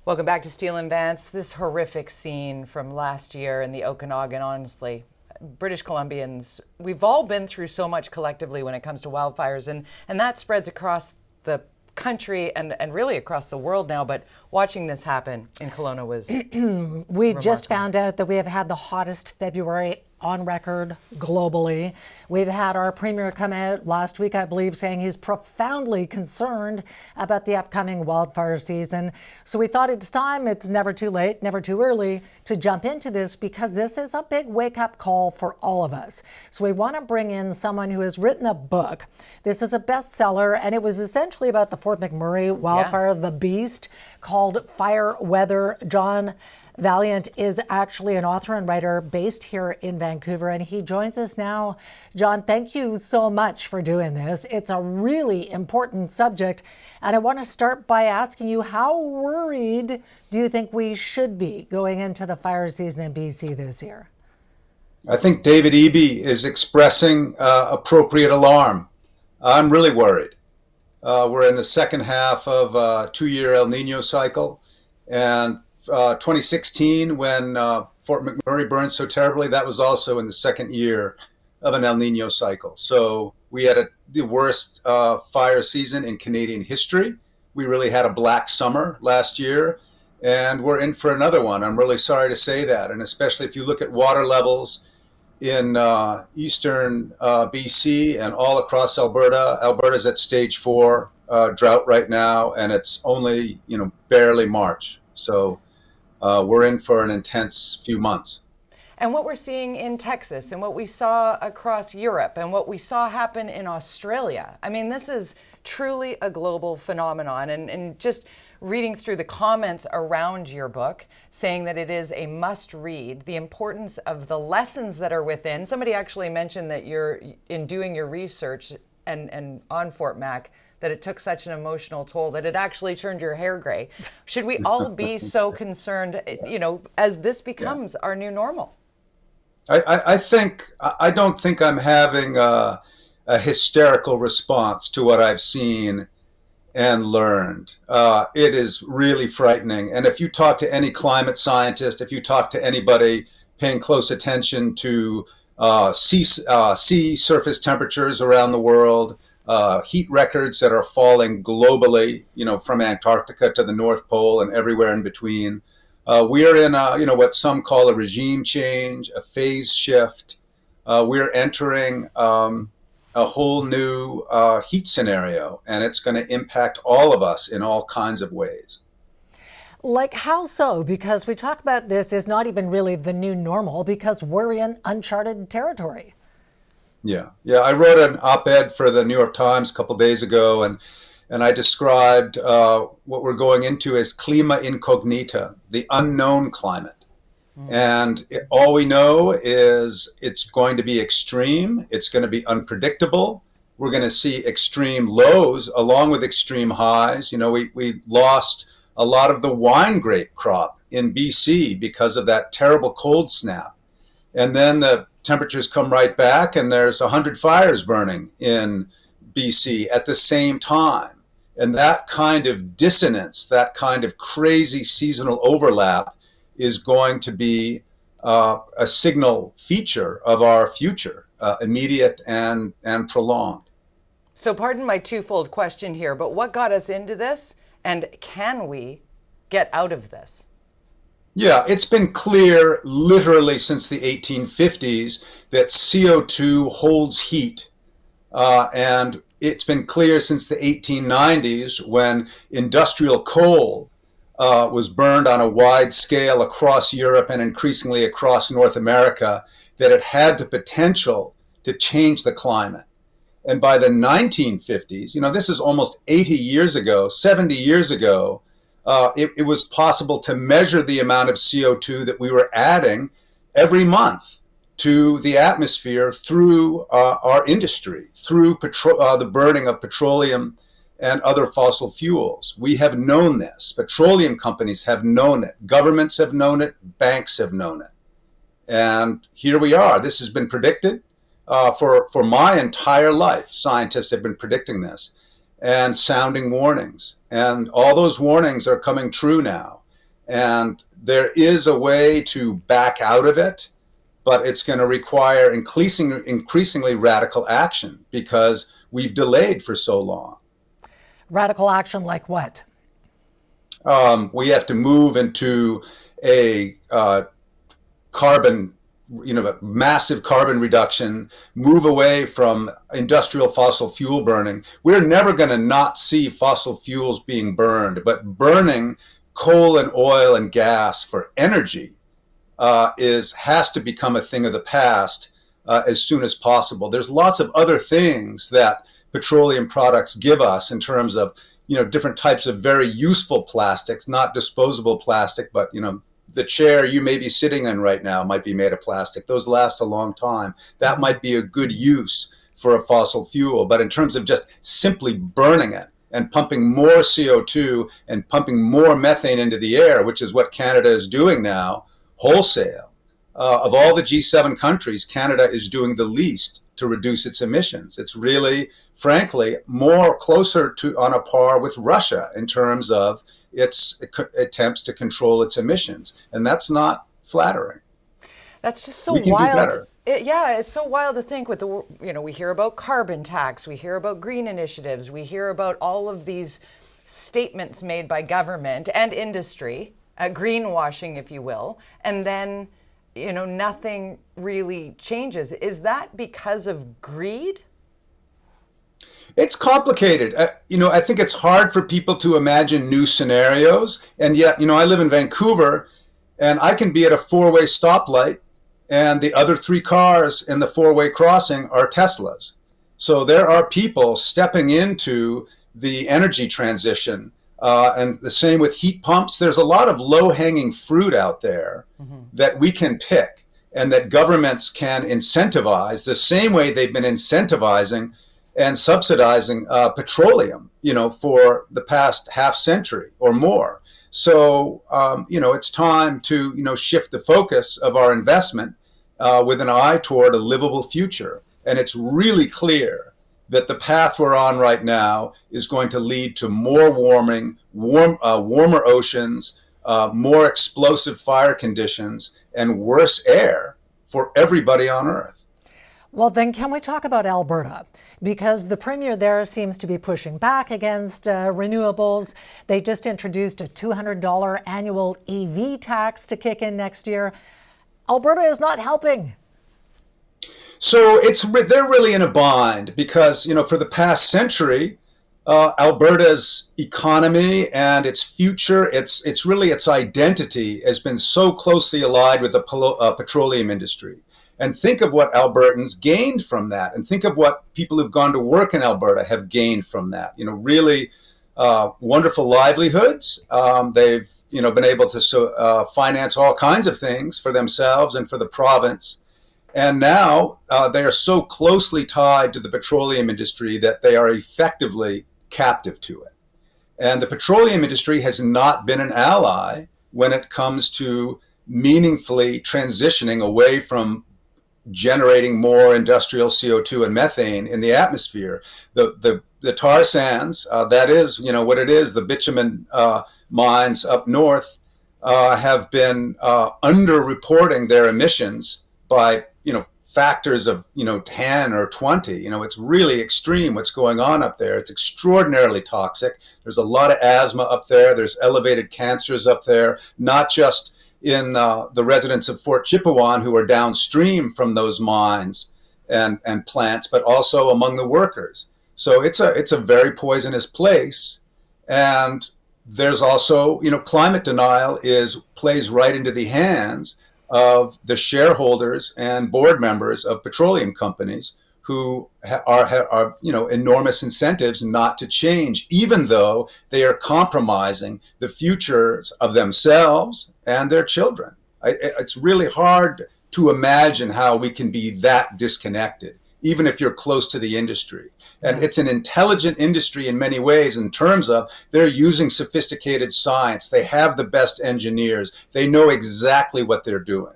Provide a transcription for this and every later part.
Welcome back to Steel and Vance. This horrific scene from last year in the Okanagan, honestly, British Columbians, we've all been through so much collectively when it comes to wildfires, and that spreads across the country and really across the world now, but watching this happen in Kelowna was We just found out that we have had the hottest February on record globally. We've had our premier come out last week, I believe, saying he's profoundly concerned about the upcoming wildfire season. So we thought it's time, it's never too late, never too early, to jump into this because this is a big wake-up call for all of us. So we want to bring in someone who has written a book. This is a bestseller, and it was essentially about the Fort McMurray wildfire, The Beast, called Fire Weather. John Vaillant is actually an author and writer based here in Vancouver, and he joins us now. John, thank you so much for doing this. It's a really important subject, and I want to start by asking you, how worried do you think we should be going into the fire season in BC this year? I think David Eby is expressing appropriate alarm. I'm really worried. We're in the second half of a 2-year El Nino cycle, and 2016, when Fort McMurray burned so terribly, that was also in the second year of an El Nino cycle. So we had the worst fire season in Canadian history. We really had a black summer last year, and we're in for another one. I'm really sorry to say that, and especially if you look at water levels in eastern BC and all across Alberta. Alberta's at stage 4 drought right now, and it's only barely March. So we're in for an intense few months. And what we're seeing in Texas and what we saw across Europe and what we saw happen in Australia, I mean, this is truly a global phenomenon. And just reading through the comments around your book, saying that it is a must read, the importance of the lessons that are within. Somebody actually mentioned that you're in doing your research and on Fort Mac, that it took such an emotional toll that it actually turned your hair gray. Should we all be so concerned, as this becomes our new normal? I don't think I'm having a hysterical response to what I've seen and learned. It is really frightening. And if you talk to any climate scientist, if you talk to anybody paying close attention to sea surface temperatures around the world, heat records that are falling globally, from Antarctica to the North Pole and everywhere in between. We are in what some call a regime change, a phase shift. We're entering a whole new heat scenario, and it's going to impact all of us in all kinds of ways. Like how so? Because we talk about this as not even really the new normal because we're in uncharted territory. Yeah. I wrote an op-ed for the New York Times a couple of days ago, and I described what we're going into as clima incognita, the unknown climate. And all we know is it's going to be extreme. It's going to be unpredictable. We're going to see extreme lows along with extreme highs. We lost a lot of the wine grape crop in BC because of that terrible cold snap. And then the temperatures come right back, and there's 100 fires burning in BC at the same time. And that kind of dissonance, that kind of crazy seasonal overlap is going to be a signal feature of our future, immediate and prolonged. So pardon my twofold question here, but what got us into this, and can we get out of this? Yeah, it's been clear literally since the 1850s that CO2 holds heat. And it's been clear since the 1890s when industrial coal was burned on a wide scale across Europe and increasingly across North America, that it had the potential to change the climate. And by the 1950s, this is almost 80 years ago, 70 years ago, it was possible to measure the amount of CO2 that we were adding every month to the atmosphere through our industry, through the burning of petroleum and other fossil fuels. We have known this. Petroleum companies have known it. Governments have known it. Banks have known it. And here we are. This has been predicted for my entire life. Scientists have been predicting this and sounding warnings. And all those warnings are coming true now. And there is a way to back out of it, but it's going to require increasingly radical action because we've delayed for so long. Radical action like what? We have to move into a carbon, massive carbon reduction, move away from industrial fossil fuel burning. We're never going to not see fossil fuels being burned, but burning coal and oil and gas for energy has to become a thing of the past as soon as possible. There's lots of other things that petroleum products give us in terms of different types of very useful plastics, not disposable plastic, but the chair you may be sitting in right now might be made of plastic. Those last a long time. That might be a good use for a fossil fuel. But in terms of just simply burning it and pumping more CO2 and pumping more methane into the air, which is what Canada is doing now, wholesale. Of all the G7 countries, Canada is doing the least to reduce its emissions. It's really, frankly, more closer to on a par with Russia in terms of its attempts to control its emissions. And that's not flattering. That's just so We can wild. do better. It's so wild to think with we hear about carbon tax, we hear about green initiatives, we hear about all of these statements made by government and industry, greenwashing, if you will, and then, nothing really changes. Is that because of greed? It's complicated. I think it's hard for people to imagine new scenarios. And yet, I live in Vancouver and I can be at a four-way stoplight and the other three cars in the four-way crossing are Teslas. So there are people stepping into the energy transition. And the same with heat pumps. There's a lot of low-hanging fruit out there that we can pick and that governments can incentivize the same way they've been incentivizing and subsidizing petroleum, for the past half century or more. So, it's time to, shift the focus of our investment with an eye toward a livable future. And it's really clear that the path we're on right now is going to lead to more warmer oceans, more explosive fire conditions, and worse air for everybody on Earth. Well, then can we talk about Alberta? Because the premier there seems to be pushing back against renewables. They just introduced a $200 annual EV tax to kick in next year. Alberta is not helping. So they're really in a bind because, for the past century, Alberta's economy and its future, it's really its identity has been so closely allied with the petroleum industry. And think of what Albertans gained from that. And think of what people who've gone to work in Alberta have gained from that. Really wonderful livelihoods. They've, been able to finance all kinds of things for themselves and for the province. And now they are so closely tied to the petroleum industry that they are effectively captive to it. And the petroleum industry has not been an ally when it comes to meaningfully transitioning away from generating more industrial CO2 and methane in the atmosphere. The tar sands, that is, what it is, the bitumen mines up north have been underreporting their emissions by, factors of, 10 or 20. It's really extreme what's going on up there. It's extraordinarily toxic. There's a lot of asthma up there. There's elevated cancers up there, not just in the residents of Fort Chipewyan who are downstream from those mines and plants, but also among the workers. So it's a very poisonous place. And there's also, climate denial plays right into the hands of the shareholders and board members of petroleum companies who are enormous incentives not to change, even though they are compromising the futures of themselves and their children. It's really hard to imagine how we can be that disconnected, even if you're close to the industry. And it's an intelligent industry in many ways in terms of they're using sophisticated science. They have the best engineers. They know exactly what they're doing.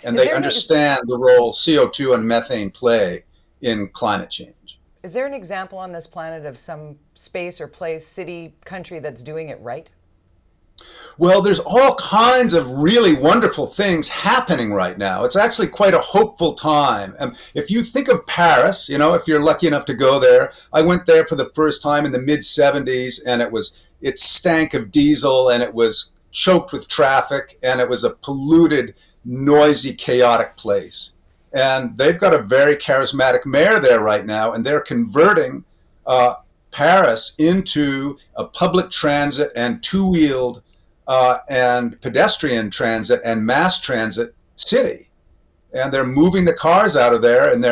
And they understand the role CO2 and methane play in climate change. Is there an example on this planet of some space or place, city, country that's doing it right? Well, there's all kinds of really wonderful things happening right now. It's actually quite a hopeful time. If you think of Paris, if you're lucky enough to go there, I went there for the first time in the mid 70s, and it stank of diesel, and it was choked with traffic, and it was a polluted, noisy, chaotic place. And they've got a very charismatic mayor there right now, and they're converting Paris into a public transit and two-wheeled and pedestrian transit and mass transit city. And they're moving the cars out of there, and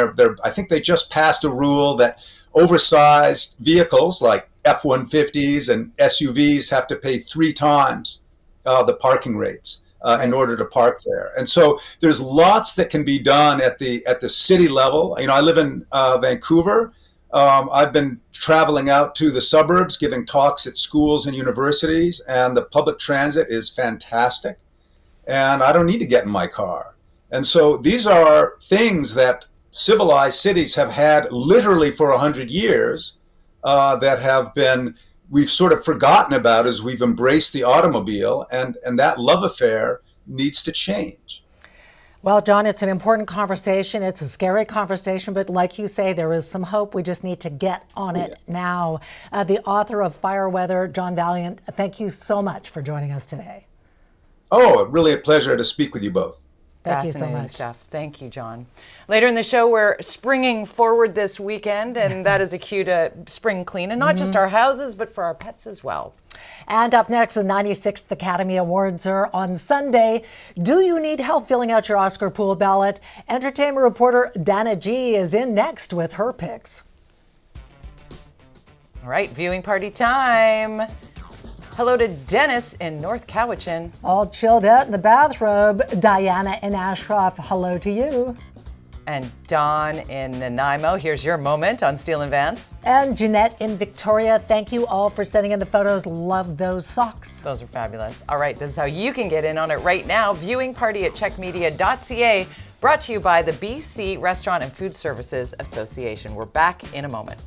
I think they just passed a rule that oversized vehicles like F-150s and SUVs have to pay 3 times the parking rates in order to park there. And so there's lots that can be done at the city level. I live in Vancouver. I've been traveling out to the suburbs, giving talks at schools and universities, and the public transit is fantastic. And I don't need to get in my car. And so these are things that civilized cities have had literally for 100 years that we've sort of forgotten about as we've embraced the automobile, and that love affair needs to change. Well, John, it's an important conversation. It's a scary conversation, but like you say, there is some hope. We just need to get on it now. The author of Fire Weather, John Vaillant, thank you so much for joining us today. Oh, really a pleasure to speak with you both. Thank you so Fascinating much. stuff. Thank you, John. Later in the show, we're springing forward this weekend, and that is a cue to spring clean, and not just our houses, but for our pets as well. And up next, the 96th Academy Awards are on Sunday. Do you need help filling out your Oscar pool ballot? Entertainment reporter Dana G is in next with her picks. All right, viewing party time. Hello to Dennis in North Cowichan. All chilled out in the bathrobe. Diana in Ashcroft, hello to you. And Don in Nanaimo, here's your moment on Steel and Vance. And Jeanette in Victoria, thank you all for sending in the photos. Love those socks. Those are fabulous. All right, this is how you can get in on it right now. Viewing party at CHEKmedia.ca, brought to you by the BC Restaurant and Food Services Association. We're back in a moment.